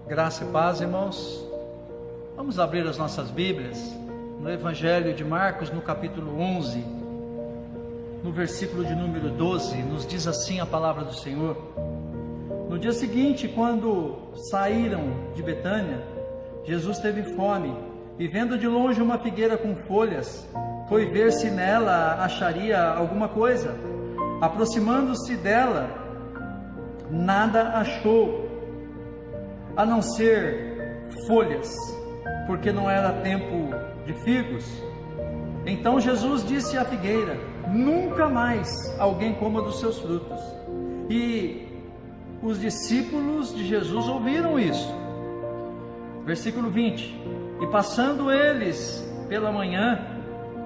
Graça e paz, irmãos. Vamos abrir as nossas Bíblias no Evangelho de Marcos, no capítulo 11, no versículo de número 12, nos diz assim a palavra do Senhor: no dia seguinte, quando saíram de Betânia, Jesus teve fome, e vendo de longe uma figueira com folhas, foi ver se nela acharia alguma coisa. Aproximando-se dela, nada achou, a não ser folhas, porque não era tempo de figos. Então Jesus disse à figueira: nunca mais alguém coma dos seus frutos. E os discípulos de Jesus ouviram isso. Versículo 20: e passando eles pela manhã,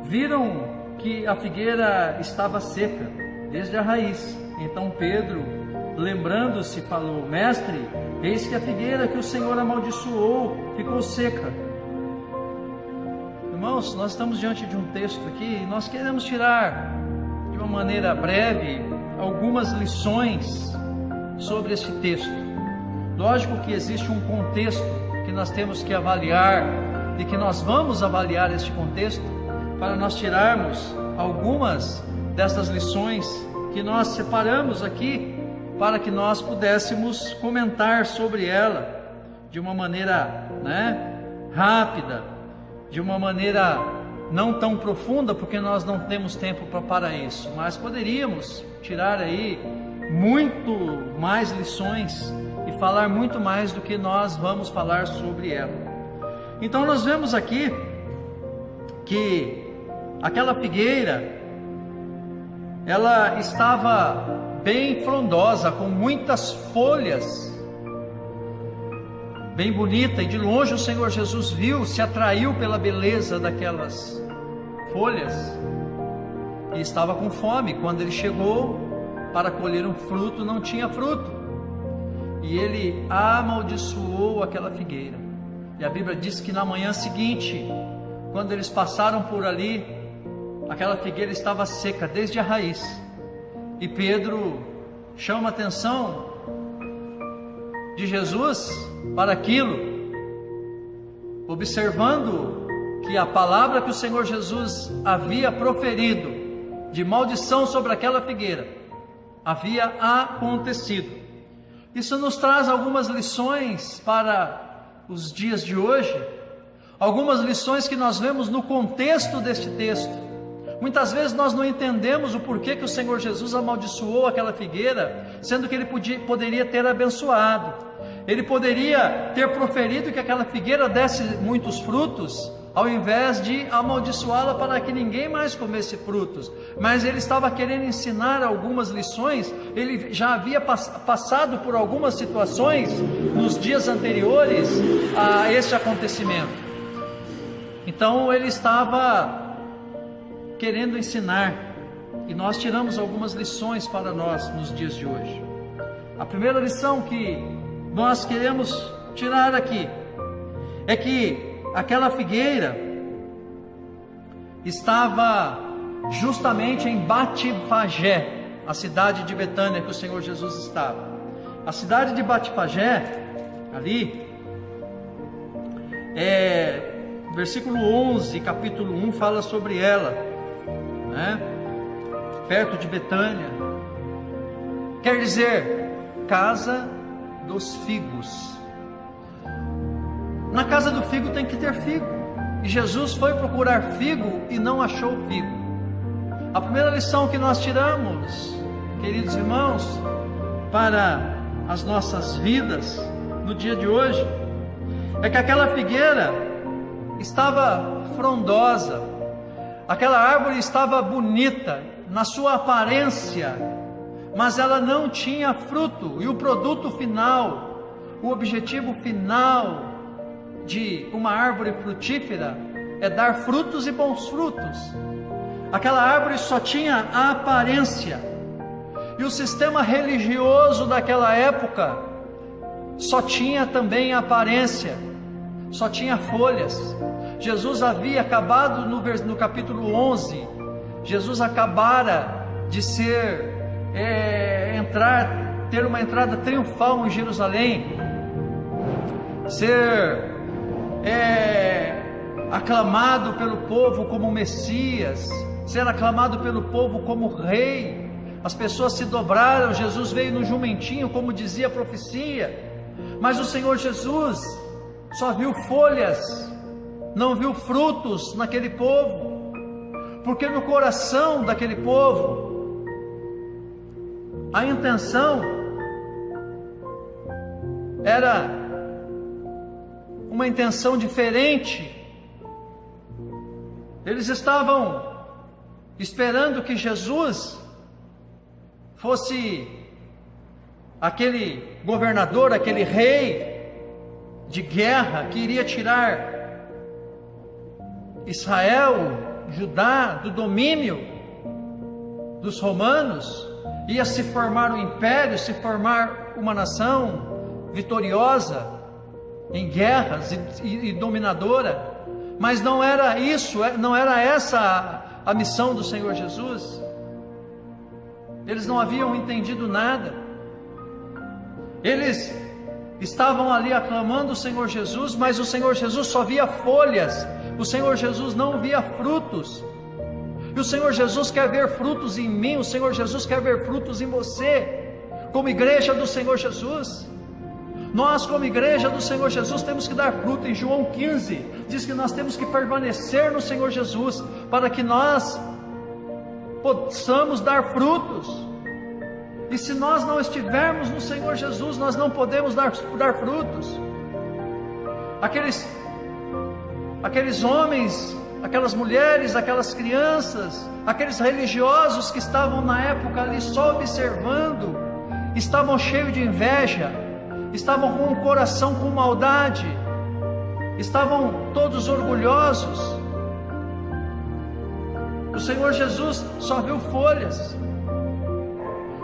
viram que a figueira estava seca, desde a raiz. Então Pedro, lembrando-se, falou: mestre, eis que a figueira que o Senhor amaldiçoou ficou seca. Irmãos, nós estamos diante de um texto aqui, e nós queremos tirar de uma maneira breve algumas lições sobre esse texto. Lógico que existe um contexto que nós temos que avaliar, e que nós vamos avaliar este contexto para nós tirarmos algumas dessas lições que nós separamos aqui, para que nós pudéssemos comentar sobre ela de uma maneira rápida, de uma maneira não tão profunda, porque nós não temos tempo para isso, mas poderíamos tirar aí muito mais lições e falar muito mais do que nós vamos falar sobre ela. Então nós vemos aqui que aquela figueira, ela estava bem frondosa, com muitas folhas, bem bonita, e de longe o Senhor Jesus viu, se atraiu pela beleza daquelas folhas, e estava com fome. Quando ele chegou para colher um fruto, não tinha fruto, e ele amaldiçoou aquela figueira. E a Bíblia diz que na manhã seguinte, quando eles passaram por ali, aquela figueira estava seca desde a raiz. E Pedro chama a atenção de Jesus para aquilo, observando que a palavra que o Senhor Jesus havia proferido de maldição sobre aquela figueira havia acontecido. Isso nos traz algumas lições para os dias de hoje, algumas lições que nós vemos no contexto deste texto. Muitas vezes nós não entendemos o porquê que o Senhor Jesus amaldiçoou aquela figueira, sendo que ele poderia ter abençoado. Ele poderia ter proferido que aquela figueira desse muitos frutos, ao invés de amaldiçoá-la para que ninguém mais comesse frutos. Mas ele estava querendo ensinar algumas lições. Ele já havia passado por algumas situações nos dias anteriores a este acontecimento. Então ele estava querendo ensinar, e nós tiramos algumas lições para nós nos dias de hoje. A primeira lição que nós queremos tirar aqui é que aquela figueira estava justamente em Batfagé, a cidade de Betânia que o Senhor Jesus estava. A cidade de Batfagé, ali, versículo 11, capítulo 1, fala sobre ela, perto de Betânia, quer dizer, casa dos figos. Na casa do figo tem que ter figo, e Jesus foi procurar figo e não achou figo. A primeira lição que nós tiramos, queridos irmãos, para as nossas vidas no dia de hoje, é que aquela figueira estava frondosa, aquela árvore estava bonita na sua aparência, mas ela não tinha fruto. E o produto final, o objetivo final de uma árvore frutífera é dar frutos e bons frutos. Aquela árvore só tinha a aparência, e o sistema religioso daquela época só tinha também a aparência, só tinha folhas. Jesus havia acabado no capítulo 11, Jesus acabara de ter uma entrada triunfal em Jerusalém, ser aclamado pelo povo como Messias, ser aclamado pelo povo como rei. As pessoas se dobraram, Jesus veio no jumentinho, como dizia a profecia, mas o Senhor Jesus só viu folhas, não viu frutos naquele povo, porque no coração daquele povo, a intenção era uma intenção diferente. Eles estavam esperando que Jesus fosse aquele governador, aquele rei de guerra que iria tirar Israel, Judá, do domínio dos romanos, ia se formar um império, se formar uma nação vitoriosa em guerras e dominadora. Mas não era isso, não era essa a missão do Senhor Jesus. Eles não haviam entendido nada. Eles estavam ali aclamando o Senhor Jesus, mas o Senhor Jesus só via folhas, o Senhor Jesus não via frutos. E o Senhor Jesus quer ver frutos em mim, o Senhor Jesus quer ver frutos em você, como igreja do Senhor Jesus. Nós, como igreja do Senhor Jesus, temos que dar fruto. Em João 15, diz que nós temos que permanecer no Senhor Jesus, para que nós possamos dar frutos. E se nós não estivermos no Senhor Jesus, nós não podemos dar frutos. Aqueles homens, aquelas mulheres, aquelas crianças, aqueles religiosos que estavam na época ali só observando, estavam cheios de inveja, estavam com o coração com maldade, estavam todos orgulhosos. O Senhor Jesus só viu folhas.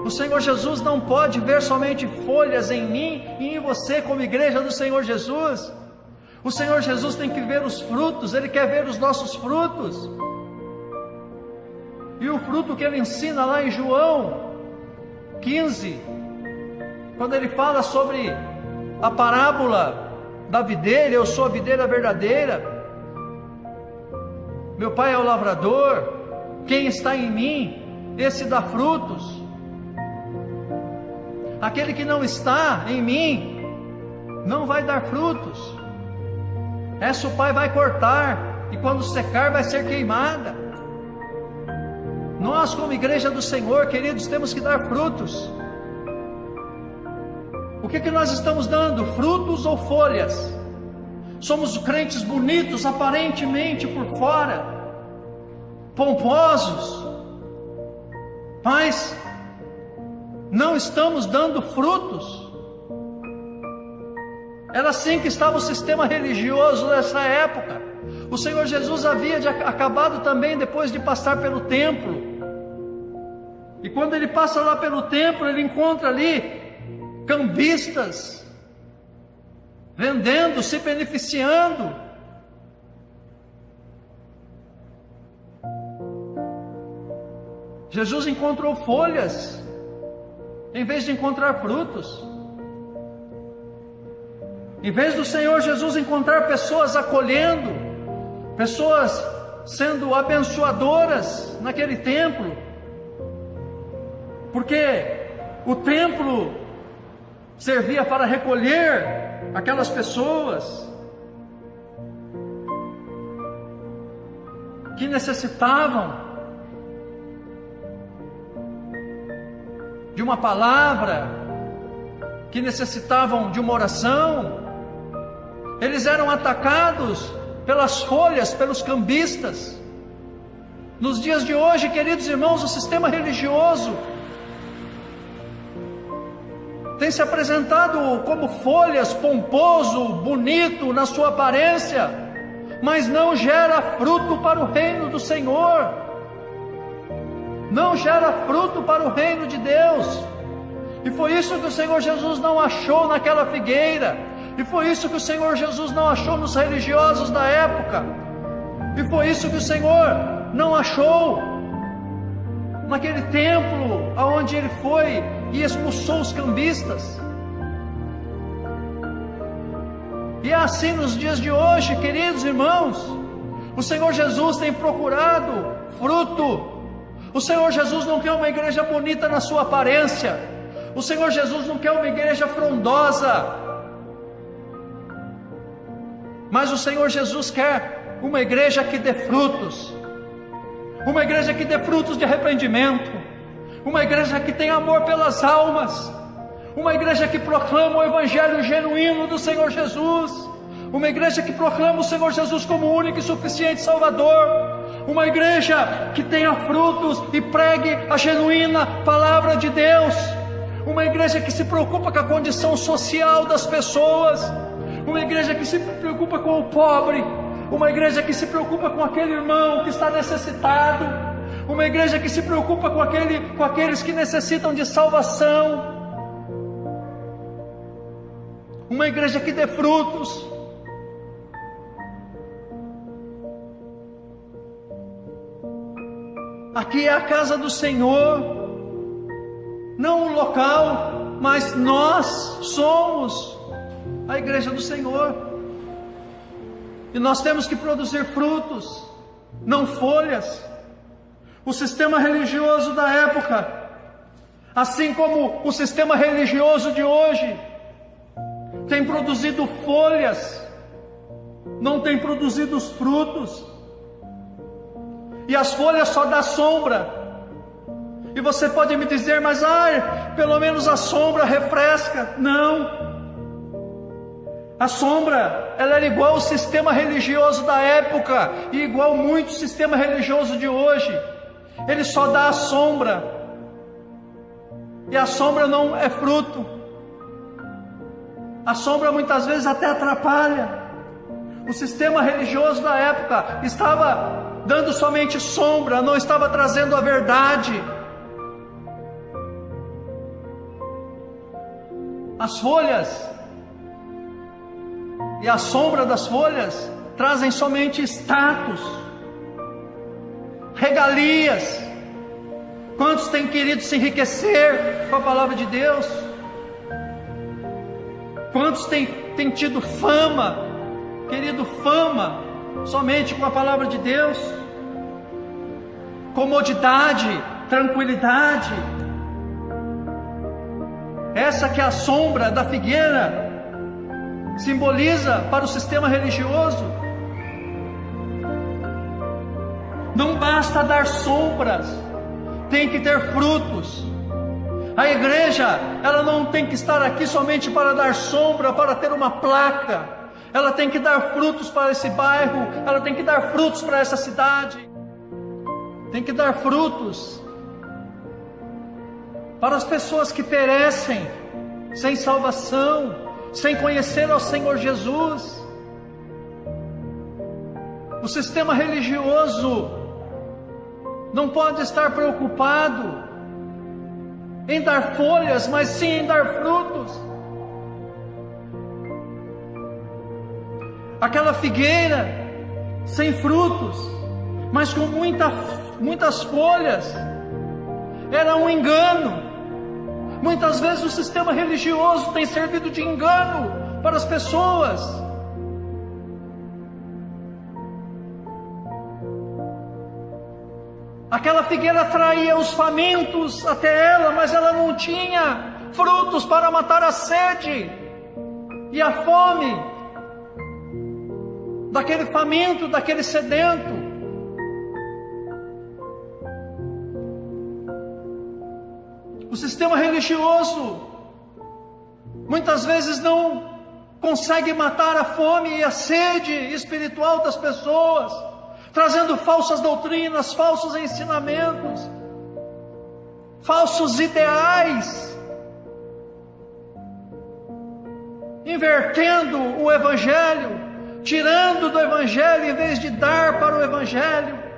O Senhor Jesus não pode ver somente folhas em mim e em você, como igreja do Senhor Jesus. O Senhor Jesus tem que ver os frutos, Ele quer ver os nossos frutos. E o fruto que Ele ensina lá em João 15, quando Ele fala sobre a parábola da videira: eu sou a videira verdadeira, meu Pai é o lavrador, quem está em mim, esse dá frutos. Aquele que não está em mim, não vai dar frutos. Essa o Pai vai cortar, e quando secar vai ser queimada. Nós, como igreja do Senhor, queridos, temos que dar frutos. O que nós estamos dando? Frutos ou folhas? Somos crentes bonitos, aparentemente por fora, pomposos, mas não estamos dando frutos. Era assim que estava o sistema religioso nessa época. O Senhor Jesus havia acabado também depois de passar pelo templo. E quando Ele passa lá pelo templo, Ele encontra ali cambistas vendendo, se beneficiando. Jesus encontrou folhas em vez de encontrar frutos. Em vez do Senhor Jesus encontrar pessoas acolhendo, pessoas sendo abençoadoras naquele templo, porque o templo servia para recolher aquelas pessoas que necessitavam de uma palavra, que necessitavam de uma oração. Eles eram atacados pelas folhas, pelos cambistas. Nos dias de hoje, queridos irmãos, o sistema religioso tem se apresentado como folhas, pomposo, bonito na sua aparência, mas não gera fruto para o reino do Senhor, não gera fruto para o reino de Deus. E foi isso que o Senhor Jesus não achou naquela figueira, e foi isso que o Senhor Jesus não achou nos religiosos da época, e foi isso que o Senhor não achou naquele templo aonde Ele foi e expulsou os cambistas. E é assim nos dias de hoje, queridos irmãos. O Senhor Jesus tem procurado fruto. O Senhor Jesus não quer uma igreja bonita na sua aparência. O Senhor Jesus não quer uma igreja frondosa. Mas o Senhor Jesus quer uma igreja que dê frutos. Uma igreja que dê frutos de arrependimento. Uma igreja que tem amor pelas almas. Uma igreja que proclama o evangelho genuíno do Senhor Jesus. Uma igreja que proclama o Senhor Jesus como o único e suficiente Salvador. Uma igreja que tenha frutos e pregue a genuína palavra de Deus. Uma igreja que se preocupa com a condição social das pessoas. Uma igreja que se preocupa com o pobre. Uma igreja que se preocupa com aquele irmão que está necessitado. Uma igreja que se preocupa com aqueles que necessitam de salvação. Uma igreja que dê frutos. Aqui é a casa do Senhor, não o local, mas nós somos a igreja do Senhor. E nós temos que produzir frutos, não folhas. O sistema religioso da época, assim como o sistema religioso de hoje, tem produzido folhas, não tem produzido os frutos. E as folhas só dão sombra. E você pode me dizer, mas pelo menos a sombra refresca. Não. A sombra, ela era igual ao sistema religioso da época e igual muito sistema religioso de hoje. Ele só dá a sombra. E a sombra não é fruto. A sombra muitas vezes até atrapalha. O sistema religioso da época estava dando somente sombra, não estava trazendo a verdade. As folhas e a sombra das folhas trazem somente status, regalias. Quantos têm querido se enriquecer com a palavra de Deus? Quantos têm tido fama, querido fama, somente com a palavra de Deus? Comodidade, tranquilidade. Essa que é a sombra da figueira simboliza para o sistema religioso. Não basta dar sombras, tem que ter frutos. A igreja, ela não tem que estar aqui somente para dar sombra, para ter uma placa. Ela tem que dar frutos para esse bairro, ela tem que dar frutos para essa cidade. Tem que dar frutos para as pessoas que perecem sem salvação, sem conhecer ao Senhor Jesus. O sistema religioso não pode estar preocupado em dar folhas, mas sim em dar frutos. Aquela figueira sem frutos, mas com muitas folhas, era um engano. Muitas vezes o sistema religioso tem servido de engano para as pessoas. Aquela figueira atraía os famintos até ela, mas ela não tinha frutos para matar a sede e a fome daquele faminto, daquele sedento. O sistema religioso muitas vezes não consegue matar a fome e a sede espiritual das pessoas, trazendo falsas doutrinas, falsos ensinamentos, falsos ideais, invertendo o Evangelho, tirando do Evangelho em vez de dar para o Evangelho.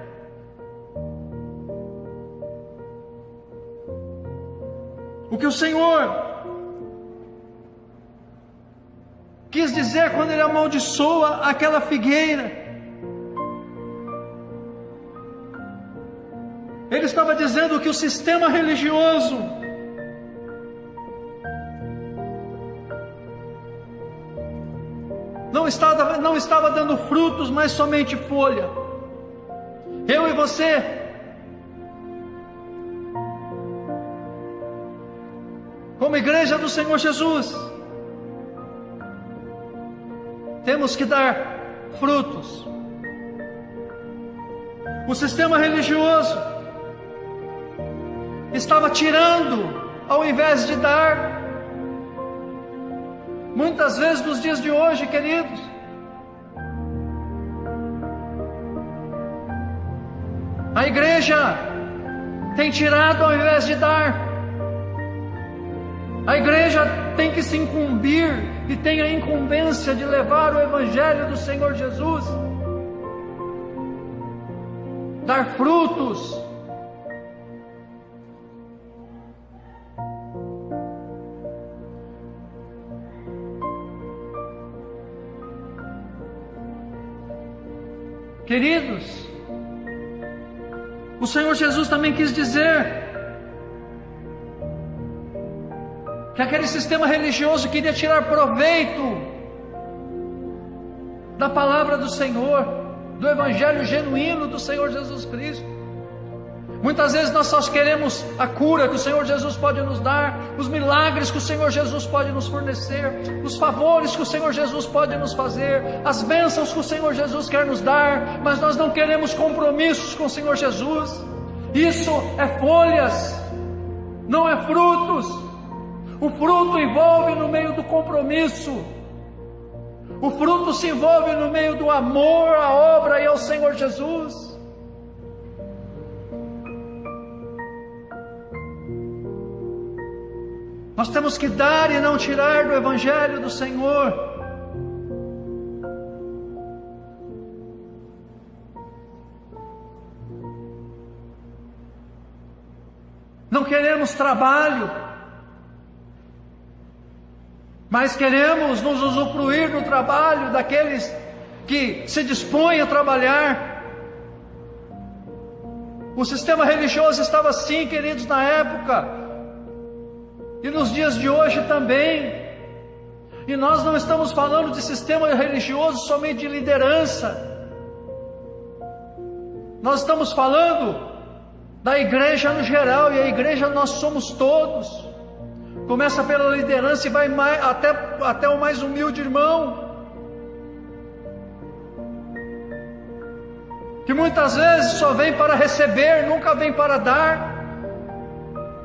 O que o Senhor quis dizer quando Ele amaldiçoa aquela figueira, Ele estava dizendo que o sistema religioso não estava dando frutos, mas somente folha. Eu e você, como igreja do Senhor Jesus, temos que dar frutos. O sistema religioso estava tirando ao invés de dar. Muitas vezes nos dias de hoje, queridos, a igreja tem tirado ao invés de dar. A igreja tem que se incumbir e tem a incumbência de levar o Evangelho do Senhor Jesus, dar frutos. Queridos, o Senhor Jesus também quis dizer que aquele sistema religioso queria tirar proveito da palavra do Senhor, do Evangelho genuíno do Senhor Jesus Cristo. Muitas vezes nós só queremos a cura que o Senhor Jesus pode nos dar, os milagres que o Senhor Jesus pode nos fornecer, os favores que o Senhor Jesus pode nos fazer, as bênçãos que o Senhor Jesus quer nos dar, mas nós não queremos compromissos com o Senhor Jesus. Isso é folhas, não é frutos. O fruto envolve no meio do compromisso. O fruto se envolve no meio do amor à obra e ao Senhor Jesus. Nós temos que dar e não tirar do Evangelho do Senhor. Não queremos trabalho, mas queremos nos usufruir do trabalho daqueles que se dispõem a trabalhar. O sistema religioso estava assim, queridos, na época, e nos dias de hoje também. E nós não estamos falando de sistema religioso somente de liderança. Nós estamos falando da igreja no geral, e a igreja nós somos todos. Começa pela liderança e vai até o mais humilde irmão, que muitas vezes só vem para receber, nunca vem para dar.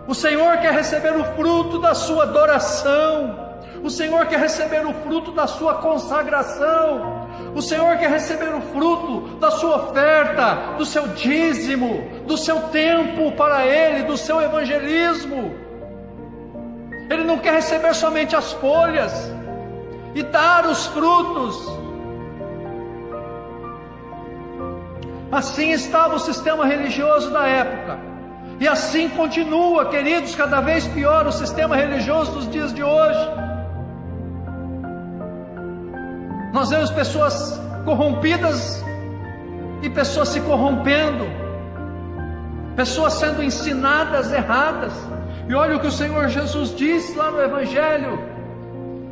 O Senhor quer receber o fruto da sua adoração. O Senhor quer receber o fruto da sua consagração. O Senhor quer receber o fruto da sua oferta, do seu dízimo, do seu tempo para Ele, do seu evangelismo. Ele não quer receber somente as folhas e dar os frutos. Assim estava o sistema religioso da época. E assim continua, queridos, cada vez pior o sistema religioso dos dias de hoje. Nós vemos pessoas corrompidas e pessoas se corrompendo, pessoas sendo ensinadas erradas. E olha o que o Senhor Jesus diz lá no Evangelho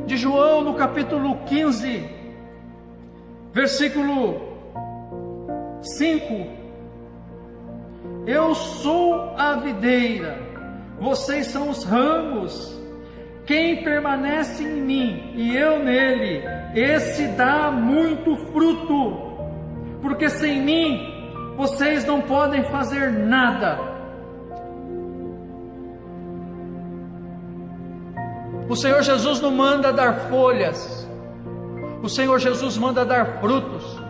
de João, no capítulo 15, versículo 5. Eu sou a videira, vocês são os ramos. Quem permanece em mim e eu nele, esse dá muito fruto, porque sem mim vocês não podem fazer nada. O Senhor Jesus não manda dar folhas, o Senhor Jesus manda dar frutos.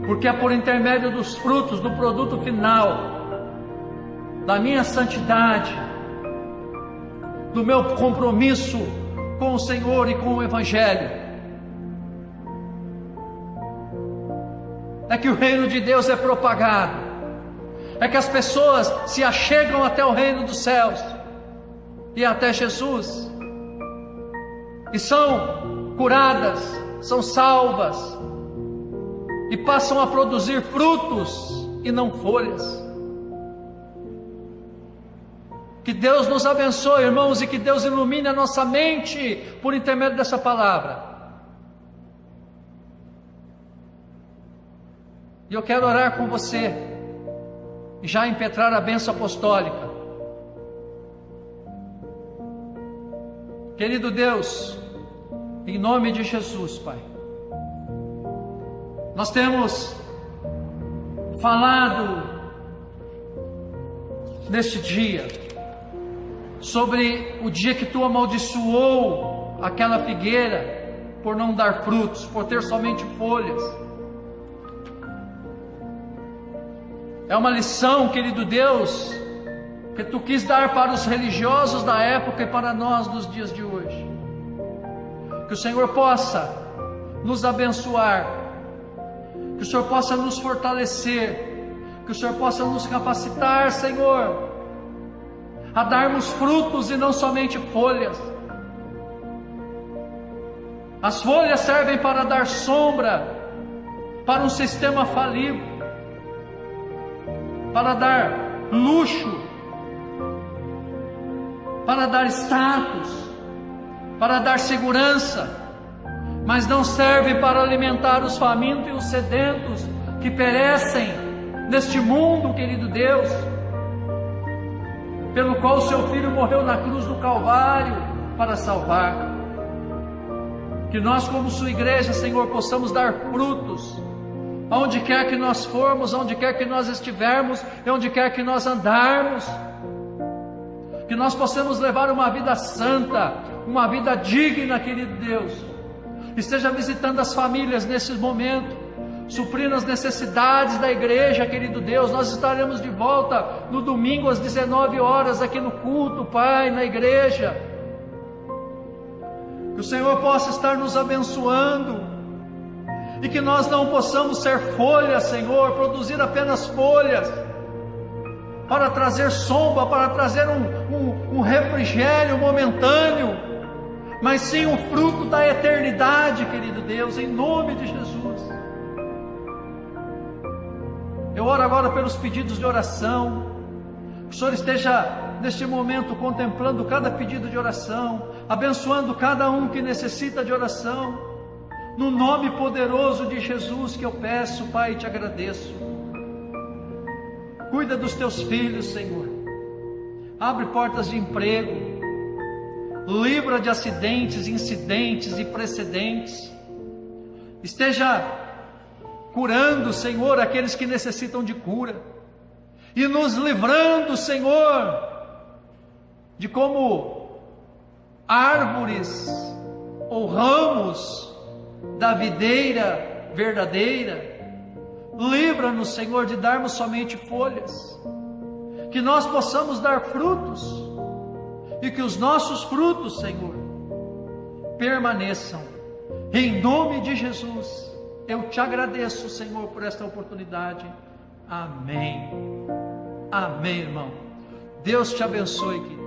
Porque é por intermédio dos frutos, do produto final, da minha santidade, do meu compromisso com o Senhor e com o Evangelho, é que o reino de Deus é propagado, é que as pessoas se achegam até o reino dos céus e até Jesus, e são curadas, são salvas, e passam a produzir frutos e não folhas. Que Deus nos abençoe, irmãos, e que Deus ilumine a nossa mente por intermédio dessa palavra. E eu quero orar com você, e já impetrar a bênção apostólica. Querido Deus, em nome de Jesus, Pai, nós temos falado neste dia sobre o dia que Tu amaldiçoou aquela figueira por não dar frutos, por ter somente folhas. É uma lição, querido Deus, que Tu quis dar para os religiosos da época e para nós dos dias de hoje. Que o Senhor possa nos abençoar, que o Senhor possa nos fortalecer, que o Senhor possa nos capacitar, Senhor, a darmos frutos e não somente folhas. As folhas servem para dar sombra para um sistema falido, para dar luxo, para dar status, para dar segurança, mas não serve para alimentar os famintos e os sedentos que perecem neste mundo, querido Deus, pelo qual o Seu Filho morreu na cruz do Calvário para salvar. Que nós, como Sua igreja, Senhor, possamos dar frutos aonde quer que nós formos, aonde quer que nós estivermos e onde quer que nós andarmos. Que nós possamos levar uma vida santa, uma vida digna, querido Deus. Esteja visitando as famílias nesse momento, suprindo as necessidades da igreja, querido Deus. Nós estaremos de volta no domingo às 19 horas aqui no culto, Pai, na igreja. Que o Senhor possa estar nos abençoando e que nós não possamos ser folhas, Senhor, produzir apenas folhas para trazer sombra, para trazer um refrigério momentâneo, mas sim um fruto da eternidade, querido Deus, em nome de Jesus. Eu oro agora pelos pedidos de oração, que o Senhor esteja neste momento contemplando cada pedido de oração, abençoando cada um que necessita de oração, no nome poderoso de Jesus que eu peço, Pai, e te agradeço. Cuida dos teus filhos, Senhor, abre portas de emprego, livra de acidentes, incidentes e precedentes, esteja curando, Senhor, aqueles que necessitam de cura, e nos livrando, Senhor, de como árvores ou ramos da videira verdadeira. Livra-nos, Senhor, de darmos somente folhas, que nós possamos dar frutos, e que os nossos frutos, Senhor, permaneçam, em nome de Jesus. Eu te agradeço, Senhor, por esta oportunidade. Amém. Amém, irmão. Deus te abençoe, querido.